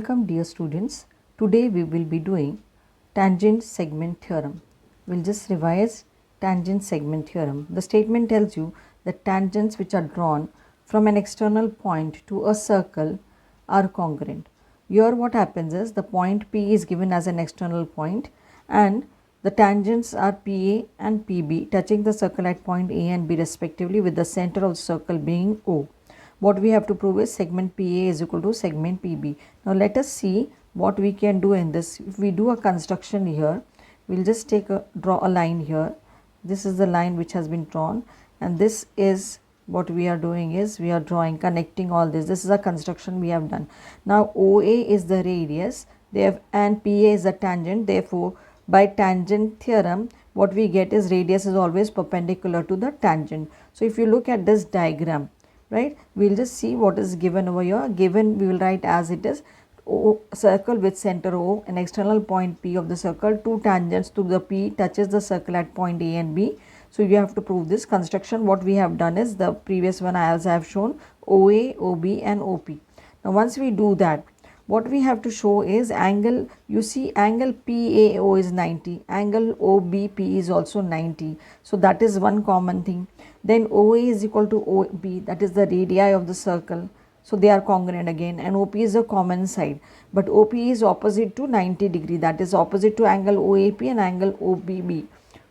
Welcome dear students. Today we will be doing tangent segment theorem. We'll just revise tangent segment theorem. The statement tells you that tangents which are drawn from an external point to a circle are congruent. Here what happens is the point P is given as an external point and the tangents are PA and PB touching the circle at point A and B respectively, with the center of the circle being O. What we have to prove is segment PA is equal to segment PB. Now let us see what we can do in this. If we do a construction here, we'll just draw a line here. This is the line which has been drawn, and this is what we are doing is we are drawing, connecting all this. This is a construction we have done. Now OA is the radius and PA is the tangent. Therefore by tangent theorem what we get is radius is always perpendicular to the tangent. So if you look at this diagram, right, we'll just see what is given over here. Given, we will write as it is: O, circle with center O, an external point P of the circle, two tangents to the P touches the circle at point A and B. So you have to prove this construction. What we have done is the previous one as I have shown: OA, OB and OP. Now once we do that, what we have to show is angle. You see angle PAO is 90, angle OBP is also 90. So that is one common thing. Then OA is equal to OB, that is the radii of the circle. So they are congruent again, and OP is a common side. But OP is opposite to 90 degree, that is opposite to angle OAP and angle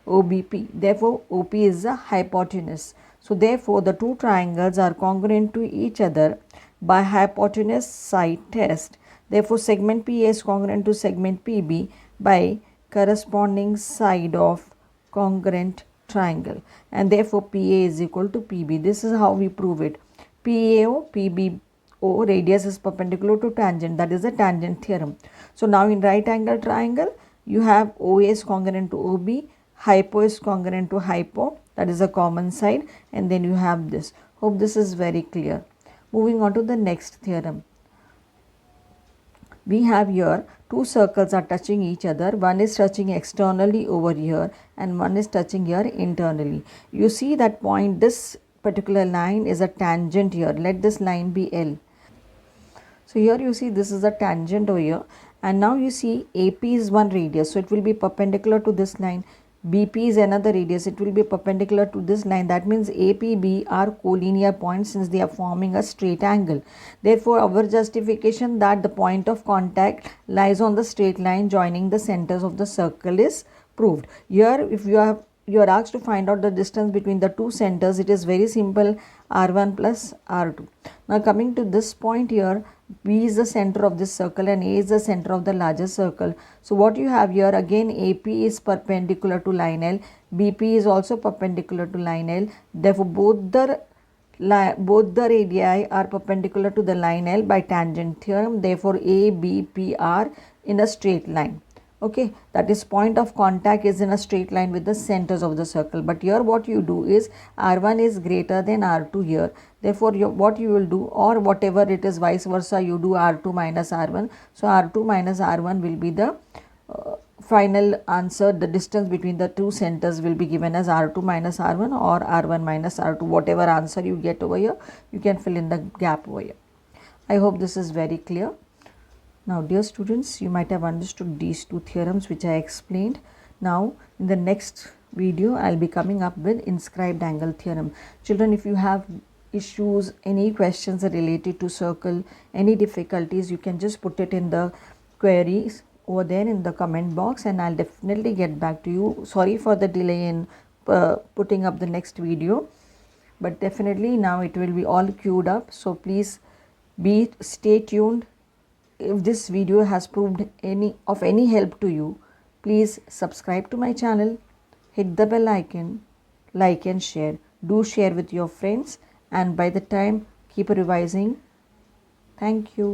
OBP. Therefore OP is a hypotenuse. So therefore the two triangles are congruent to each other by hypotenuse side test. Therefore segment PA is congruent to segment PB by corresponding side of congruent triangle, and therefore PA is equal to PB. This is how we prove it. PAO, PBO, radius is perpendicular to tangent, that is the tangent theorem. So now in right angle triangle you have OA is congruent to OB, hypo is congruent to hypo, that is a common side, and then you have this. Hope this is very clear. Moving on to the next theorem. We have here two circles are touching each other. One is touching externally over here and one is touching here internally. You see that point, this particular line is a tangent here. Let this line be L. So here you see this is a tangent over here, and now you see AP is one radius, so it will be perpendicular to this line. BP is another radius, it will be perpendicular to this line. That means APB are collinear points since they are forming a straight angle. Therefore our justification that the point of contact lies on the straight line joining the centers of the circle is proved. Here if you are asked to find out the distance between the two centers, it is very simple: R1 plus R2. Now coming to this point here, B is the center of this circle and A is the center of the larger circle. So what you have here, again AP is perpendicular to line L, BP is also perpendicular to line L. Therefore both the radii are perpendicular to the line L by tangent theorem. Therefore A, B, P are in a straight line. Okay, that is point of contact is in a straight line with the centers of the circle. But here what you do is R1 is greater than R2 here. Therefore what you will do, or whatever it is vice versa, you do R2 minus R1. So R2 minus R1 will be the final answer. The distance between the two centers will be given as R2 minus R1 or R1 minus R2. Whatever answer you get over here, you can fill in the gap over here. I hope this is very clear. Now dear students, you might have understood these two theorems which I explained. Now in the next video I will be coming up with inscribed angle theorem. Children, if you have issues, any questions related to circle, any difficulties, you can just put it in the queries over there in the comment box and I'll definitely get back to you. Sorry for the delay in putting up the next video, but definitely now it will be all queued up. So please stay tuned. If this video has proved any help to you, please subscribe to my channel, hit the bell icon, like and share. Do share with your friends, and by the time keep revising. Thank you.